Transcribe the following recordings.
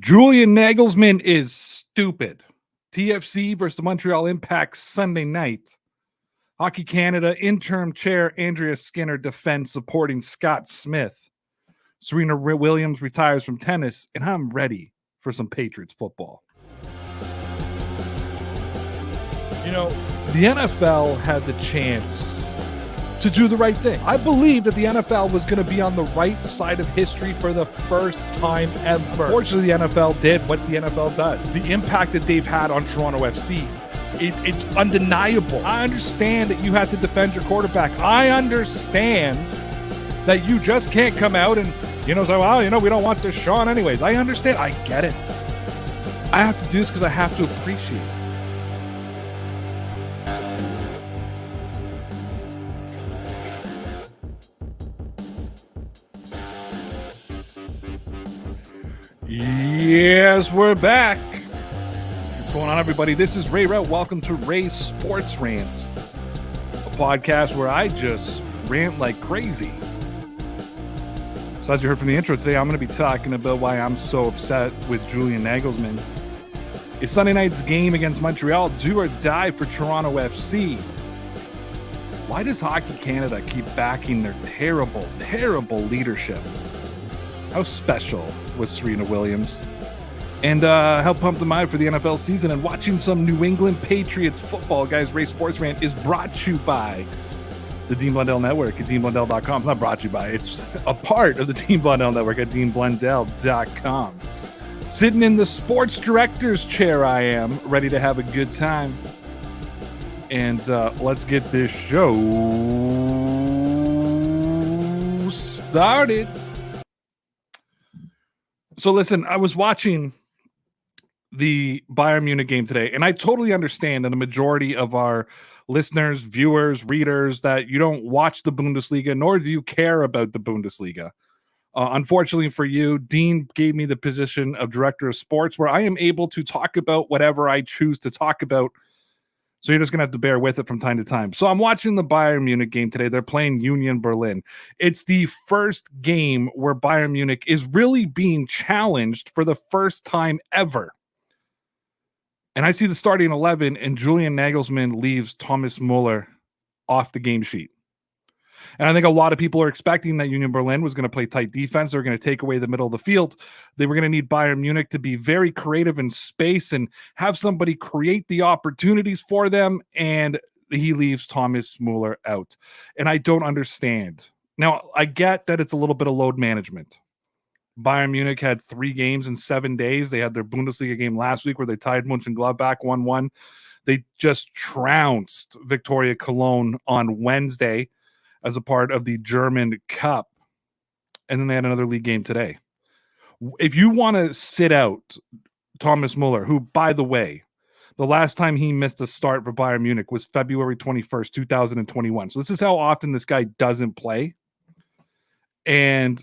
Julian Nagelsmann is stupid. TFC versus the Montreal Impact Sunday night. Hockey Canada interim chair Andrea Skinner defends supporting Scott Smith. Serena Williams retires from tennis, and I'm ready for some Patriots football. You know, the NFL had the chance to do the right thing. I believe that the NFL was going to be on the right side of history for the first time ever. Unfortunately, the NFL did what the NFL does. The impact that they've had on Toronto FC, it's undeniable. I understand that you have to defend your quarterback. I understand that you just can't come out and, say, well, we don't want this Sean anyways. I understand. I get it. I have to do this because I have to appreciate it. Yes, we're back. What's going on, everybody? This is Ray Rout. Welcome to Ray's Sports Rant, a podcast where I just rant like crazy. So as you heard from the intro today, I'm going to be talking about why I'm so upset with Julian Nagelsmann. Is Sunday night's game against Montreal do or die for Toronto FC? Why does Hockey Canada keep backing their terrible, terrible leadership? How special was Serena Williams? And how pumped am I for the NFL season and watching some New England Patriots football? Guys, Ray Sports Rant is brought to you by the Dean Blundell Network at DeanBlundell.com. It's not brought to you by, it's a part of the Dean Blundell Network at DeanBlundell.com. Sitting in the sports director's chair, I am ready to have a good time. And let's get this show started. So listen, I was watching the Bayern Munich game today, and I totally understand that the majority of our listeners, viewers, readers, that you don't watch the Bundesliga, nor do you care about the Bundesliga. Unfortunately for you, Dean gave me the position of director of sports, where I am able to talk about whatever I choose to talk about. So you're just going to have to bear with it from time to time. So I'm watching the Bayern Munich game today. They're playing Union Berlin. It's the first game where Bayern Munich is really being challenged for the first time ever. And I see the starting 11, and Julian Nagelsmann leaves Thomas Muller off the game sheet. And I think a lot of people are expecting that Union Berlin was going to play tight defense. They're going to take away the middle of the field. They were going to need Bayern Munich to be very creative in space and have somebody create the opportunities for them. And he leaves Thomas Muller out. And I don't understand. Now, I get that it's a little bit of load management. Bayern Munich had 3 games in 7 days. They had their Bundesliga game last week where they tied Mönchengladbach 1-1. They just trounced Victoria Cologne on Wednesday as a part of the German Cup. And then they had another league game today. If you want to sit out Thomas Muller, who, by the way, the last time he missed a start for Bayern Munich was February 21st, 2021. So this is how often this guy doesn't play. And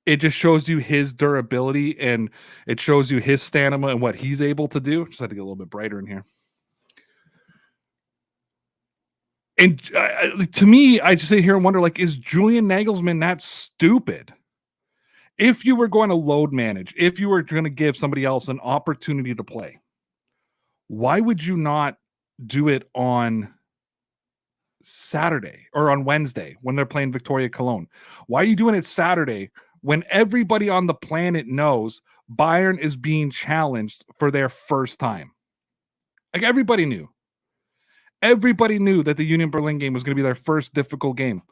it just shows you his durability, and it shows you his stamina and what he's able to do. Just had to get a little bit brighter in here. And to me, I just sit here and wonder, is Julian Nagelsmann that stupid? If you were going to load manage, if you were going to give somebody else an opportunity to play, why would you not do it on Saturday or on Wednesday when they're playing Victoria Cologne? Why are you doing it Saturday when everybody on the planet knows Bayern is being challenged for their first time? Everybody knew. Everybody knew that the Union Berlin game was going to be their first difficult game.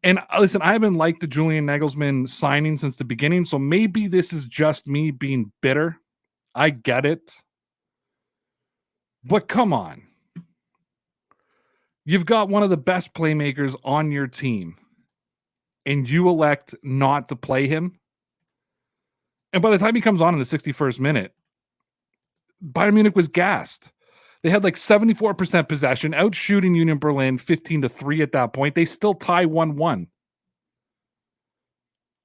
And listen, I haven't liked the Julian Nagelsmann signing since the beginning, so maybe this is just me being bitter. I get it. But come on. You've got one of the best playmakers on your team, and you elect not to play him. And by the time he comes on in the 61st minute, Bayern Munich was gassed. They had 74% possession, out shooting Union Berlin 15-3 at that point. They still tie 1-1.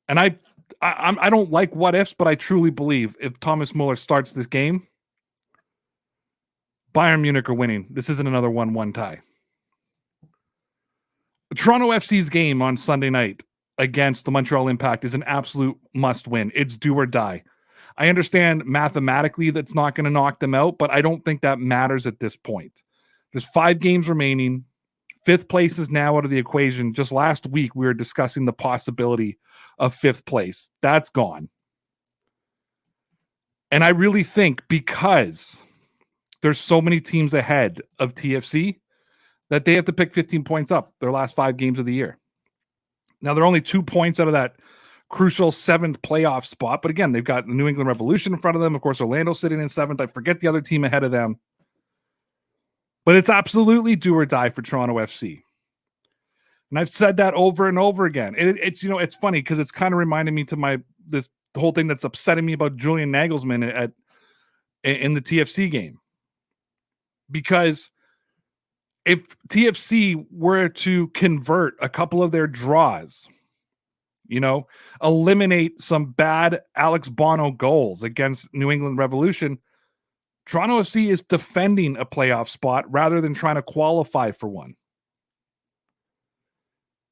And I don't like what ifs, but I truly believe if Thomas Muller starts this game, Bayern Munich are winning. This isn't another 1-1 tie. Toronto FC's game on Sunday night against the Montreal Impact is an absolute must win. It's do or die. I understand mathematically that's not going to knock them out, but I don't think that matters at this point. There's 5 games remaining. 5th place is now out of the equation. Just last week, we were discussing the possibility of 5th place. That's gone. And I really think because there's so many teams ahead of TFC that they have to pick 15 points up their last 5 games of the year. Now, they're only 2 points out of that crucial 7th playoff spot. But again, they've got the New England Revolution in front of them. Of course, Orlando sitting in 7th. I forget the other team ahead of them. But it's absolutely do or die for Toronto FC. And I've said that over and over again. It's it's funny because it's kind of reminding me to the whole thing that's upsetting me about Julian Nagelsmann in the TFC game. Because if TFC were to convert a couple of their draws, eliminate some bad Alex Bono goals against New England Revolution, Toronto FC is defending a playoff spot rather than trying to qualify for one.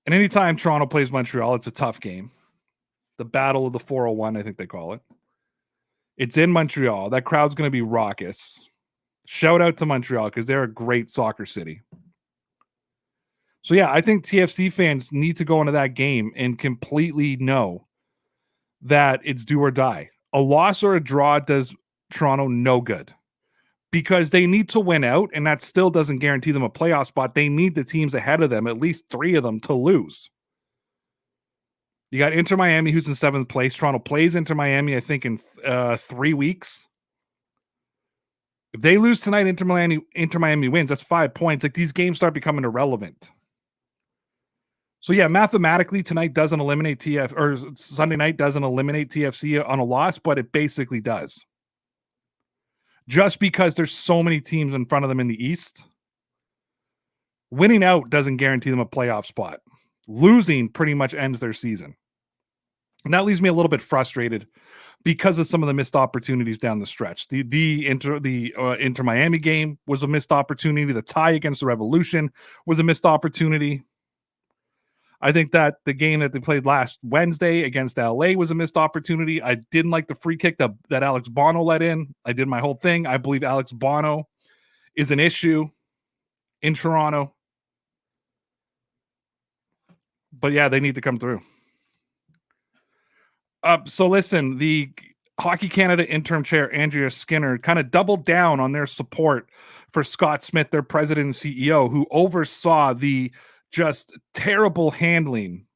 And anytime Toronto plays Montreal, it's a tough game. The Battle of the 401, I think they call it. It's in Montreal. That crowd's going to be raucous. Shout out to Montreal because they're a great soccer city. So, yeah, I think TFC fans need to go into that game and completely know that it's do or die. A loss or a draw does Toronto no good because they need to win out, and that still doesn't guarantee them a playoff spot. They need the teams ahead of them, at least 3 of them, to lose. You got Inter Miami, who's in 7th place. Toronto plays Inter Miami, I think, in 3 weeks. If they lose tonight, Inter Miami wins. That's 5 points. Like, these games start becoming irrelevant. So, yeah, mathematically, tonight doesn't eliminate or Sunday night doesn't eliminate TFC on a loss, but it basically does. Just because there's so many teams in front of them in the East, winning out doesn't guarantee them a playoff spot. Losing pretty much ends their season. And that leaves me a little bit frustrated because of some of the missed opportunities down the stretch. The Inter Miami game was a missed opportunity. The tie against the Revolution was a missed opportunity. I think that the game that they played last Wednesday against LA was a missed opportunity. I didn't like the free kick that Alex Bono let in. I did my whole thing. I believe Alex Bono is an issue in Toronto. But yeah, they need to come through. So listen, the Hockey Canada interim chair, Andrea Skinner, kind of doubled down on their support for Scott Smith, their president and CEO, who oversaw the just terrible handling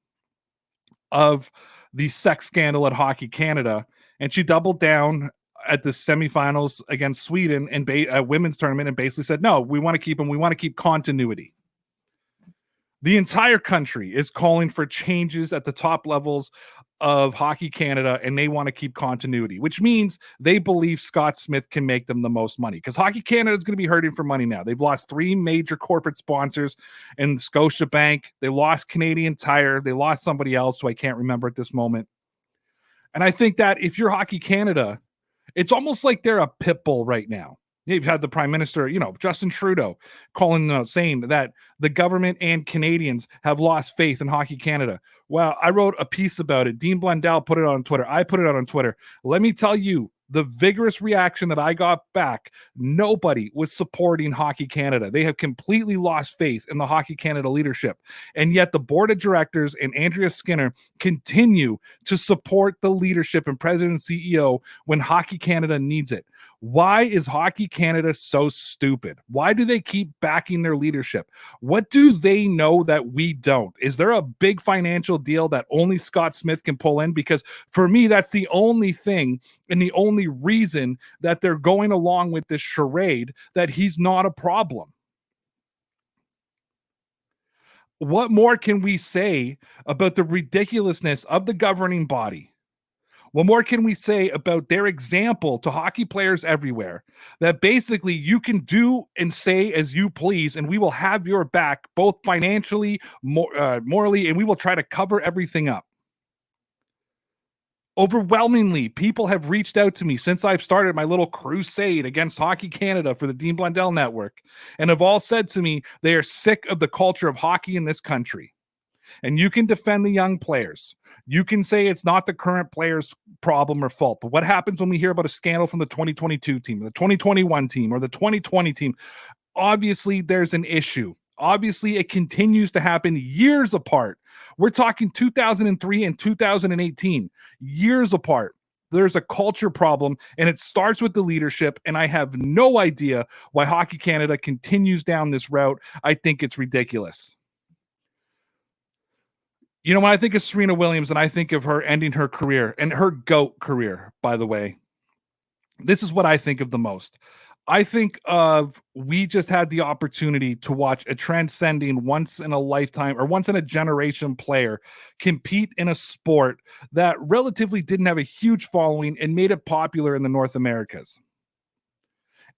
of the sex scandal at Hockey Canada. And she doubled down at the semifinals against Sweden and women's tournament and basically said, no, we want to keep them. We want to keep continuity. The entire country is calling for changes at the top levels of Hockey Canada, and they want to keep continuity, which means they believe Scott Smith can make them the most money because Hockey Canada is going to be hurting for money now. They've lost 3 major corporate sponsors in Scotiabank. They lost Canadian Tire. They lost somebody else who I can't remember at this moment. And I think that if you're Hockey Canada, it's almost like they're a pit bull right now. You've had the Prime Minister, Justin Trudeau, saying that the government and Canadians have lost faith in Hockey Canada. Well, I wrote a piece about it. Dean Blundell put it on Twitter. I put it out on Twitter. Let me tell you, the vigorous reaction that I got back, nobody was supporting Hockey Canada. They have completely lost faith in the Hockey Canada leadership. And yet the board of directors and Andrea Skinner continue to support the leadership and president and CEO when Hockey Canada needs it. Why is Hockey Canada so stupid? Why do they keep backing their leadership? What do they know that we don't? Is there a big financial deal that only Scott Smith can pull in? Because for me, that's the only thing and the only reason that they're going along with this charade that he's not a problem. What more can we say about the ridiculousness of the governing body? What more can we say about their example to hockey players everywhere? That basically you can do and say as you please, and we will have your back both financially, morally, and we will try to cover everything up. Overwhelmingly, people have reached out to me since I've started my little crusade against Hockey Canada for the Dean Blundell Network, and have all said to me they are sick of the culture of hockey in this country. And you can defend the young players. You can say it's not the current players' problem or fault. But what happens when we hear about a scandal from the 2022 team, or the 2021 team, or the 2020 team? Obviously, there's an issue. Obviously, it continues to happen years apart. We're talking 2003 and 2018, years apart. There's a culture problem, and it starts with the leadership, and I have no idea why Hockey Canada continues down this route. I think it's ridiculous. You know, when I think of Serena Williams and I think of her ending her career, and her GOAT career, by the way, this is what I think of the most. I think of, we just had the opportunity to watch a transcending, once in a lifetime or once in a generation player compete in a sport that relatively didn't have a huge following and made it popular in the North Americas.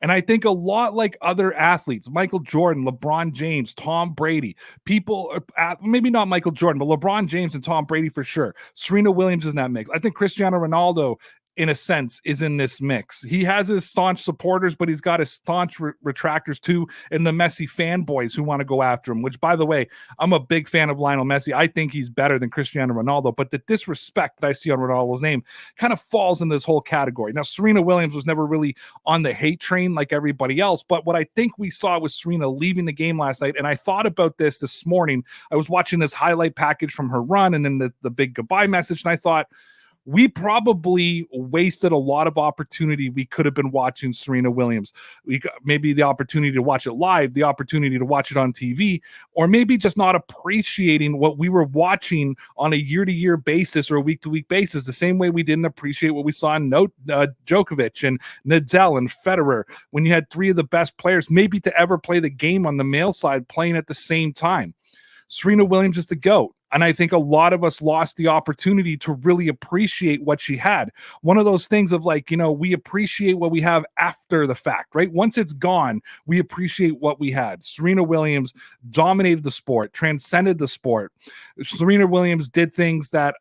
And I think a lot like other athletes, Michael Jordan, LeBron James, Tom Brady, people, maybe not Michael Jordan, but LeBron James and Tom Brady for sure. Serena Williams is in that mix. I think Cristiano Ronaldo, in a sense, is in this mix. He has his staunch supporters, but he's got his staunch retractors too, and the Messi fanboys who want to go after him, which, by the way, I'm a big fan of Lionel Messi. I think he's better than Cristiano Ronaldo, but the disrespect that I see on Ronaldo's name kind of falls in this whole category. Now, Serena Williams was never really on the hate train like everybody else, but what I think we saw was Serena leaving the game last night, and I thought about this morning. I was watching this highlight package from her run and then the big goodbye message, and I thought, we probably wasted a lot of opportunity. We could have been watching Serena Williams. We got maybe the opportunity to watch it live, the opportunity to watch it on TV, or maybe just not appreciating what we were watching on a year-to-year basis or a week-to-week basis, the same way we didn't appreciate what we saw in Djokovic and Nadal and Federer, when you had three of the best players maybe to ever play the game on the male side playing at the same time. Serena Williams is the GOAT. And I think a lot of us lost the opportunity to really appreciate what she had. One of those things of like, you know, we appreciate what we have after the fact, right? Once it's gone, we appreciate what we had. Serena Williams dominated the sport, transcended the sport. Serena Williams did things that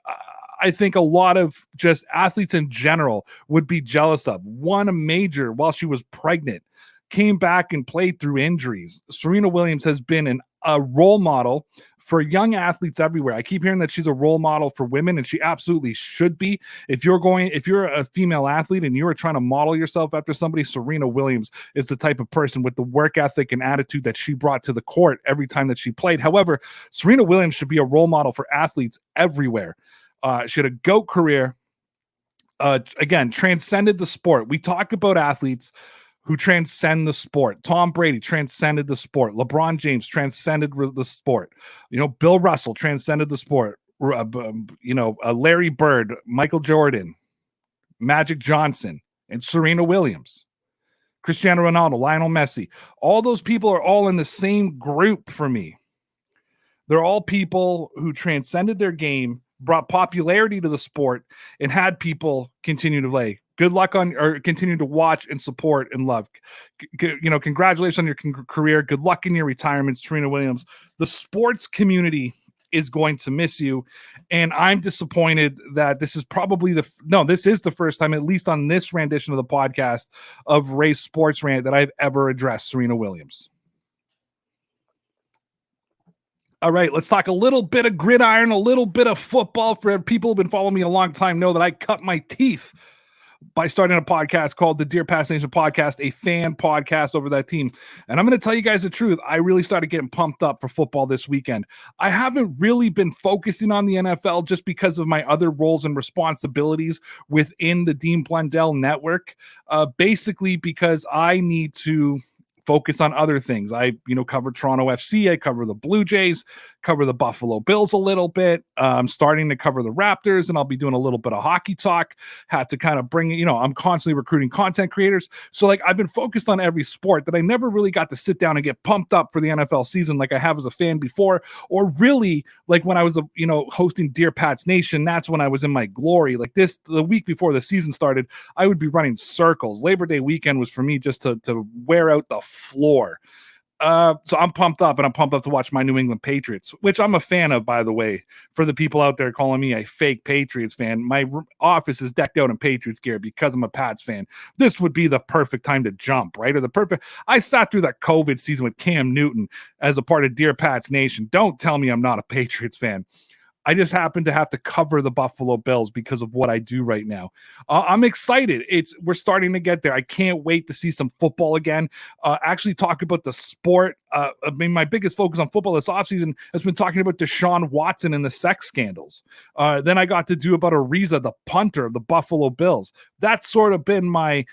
I think a lot of just athletes in general would be jealous of. Won a major while she was pregnant, came back and played through injuries. Serena Williams has been a role model for young athletes everywhere. I keep hearing that she's a role model for women, and she absolutely should be. If you're a female athlete and you're trying to model yourself after somebody, Serena Williams is the type of person with the work ethic and attitude that she brought to the court every time that she played. However, Serena Williams should be a role model for athletes everywhere. She had a GOAT career. Again, transcended the sport. We talk about athletes who transcend the sport. Tom Brady transcended the sport. LeBron James transcended the sport. You know, Bill Russell transcended the sport. Larry Bird, Michael Jordan, Magic Johnson, and Serena Williams. Cristiano Ronaldo, Lionel Messi. All those people are all in the same group for me. They're all people who transcended their game, brought popularity to the sport, and had people continue to play. Good luck continue to watch and support and love. Congratulations on your career. Good luck in your retirement, Serena Williams. The sports community is going to miss you, and I'm disappointed that this is probably this is the first time, at least on this rendition of the podcast of Race Sports Rant, that I've ever addressed Serena Williams. All right, let's talk a little bit of gridiron, a little bit of football. For people who've been following me a long time know that I cut my teeth by starting a podcast called the Dear Pats Nation Podcast, a fan podcast over that team. And I'm going to tell you guys the truth. I really started getting pumped up for football this weekend. I haven't really been focusing on the NFL just because of my other roles and responsibilities within the Dean Blundell network. Basically because I need to focus on other things. I, cover Toronto FC. I cover the Blue Jays, cover the Buffalo Bills a little bit. I'm starting to cover the Raptors, and I'll be doing a little bit of hockey talk. Had to kind of bring, I'm constantly recruiting content creators. So I've been focused on every sport that I never really got to sit down and get pumped up for the NFL season like I have as a fan before, or really when I was, hosting Dear Pats Nation. That's when I was in my glory. The week before the season started, I would be running circles. Labor Day weekend was for me just to wear out the floor. So I'm pumped up, and I'm pumped up to watch my New England Patriots, which I'm a fan of, by the way. For the people out there calling me a fake Patriots fan, my office is decked out in Patriots gear because I'm a Pats fan. This would be the perfect time to jump, right? I sat through that COVID season with Cam Newton as a part of Dear Pats Nation. Don't tell me I'm not a Patriots fan. I just happen to have to cover the Buffalo Bills because of what I do right now. I'm excited. We're starting to get there. I can't wait to see some football again. Actually talk about the sport. My biggest focus on football this offseason has been talking about Deshaun Watson and the sex scandals. Then I got to do about Ariza, the punter of the Buffalo Bills. That's sort of been my,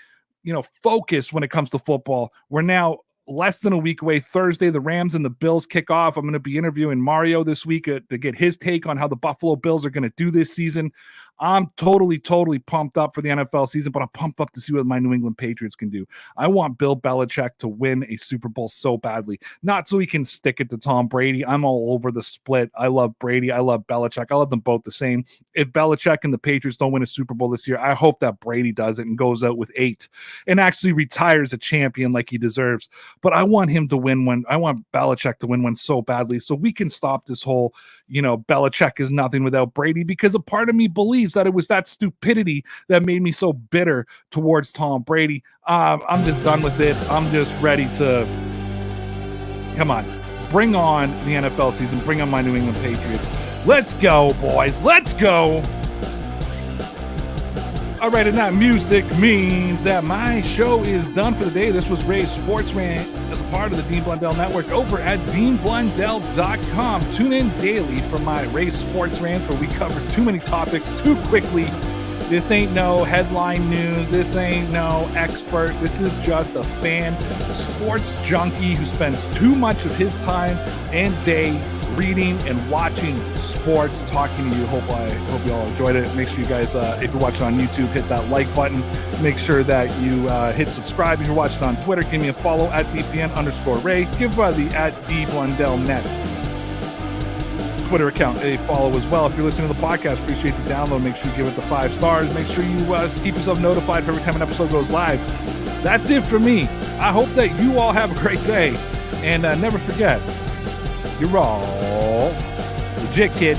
focus when it comes to football. We're now less than a week away. Thursday, the Rams and the Bills kick off. I'm going to be interviewing Mario this week to get his take on how the Buffalo Bills are going to do this season. I'm totally pumped up for the NFL season, but I'm pumped up to see what my New England Patriots can do. I want Bill Belichick to win a Super Bowl so badly, not so he can stick it to Tom Brady. I'm all over the split. I love Brady. I love Belichick. I love them both the same. If Belichick and the Patriots don't win a Super Bowl this year, I hope that Brady does it and goes out with 8 and actually retires a champion like he deserves. But I want him to win one. I want Belichick to win one so badly so we can stop this whole, Belichick is nothing without Brady, because a part of me believes that it was that stupidity that made me so bitter towards Tom Brady. I'm just done with it. I'm just ready to, come on, bring on the NFL season, bring on my New England Patriots. Let's go, boys. Let's go. All right, and that music means that my show is done for the day. This was Ray's Sports Rant as a part of the Dean Blundell Network over at DeanBlundell.com. Tune in daily for my Ray's Sports Rant, where we cover too many topics too quickly. This ain't no headline news. This ain't no expert. This is just a fan, a sports junkie who spends too much of his time and day reading and watching sports, talking to you. Hope you all enjoyed it. Make sure you guys, if you're watching on YouTube, hit that like button. Make sure that you hit subscribe. If you're watching on Twitter, give me a follow at DPN_Ray. Give the at DBlundellNet Twitter account a follow as well. If you're listening to the podcast, appreciate the download. Make sure you give it the 5 stars. Make sure you keep yourself notified for every time an episode goes live. That's it for me. I hope that you all have a great day. And never forget, you're all legit, kid.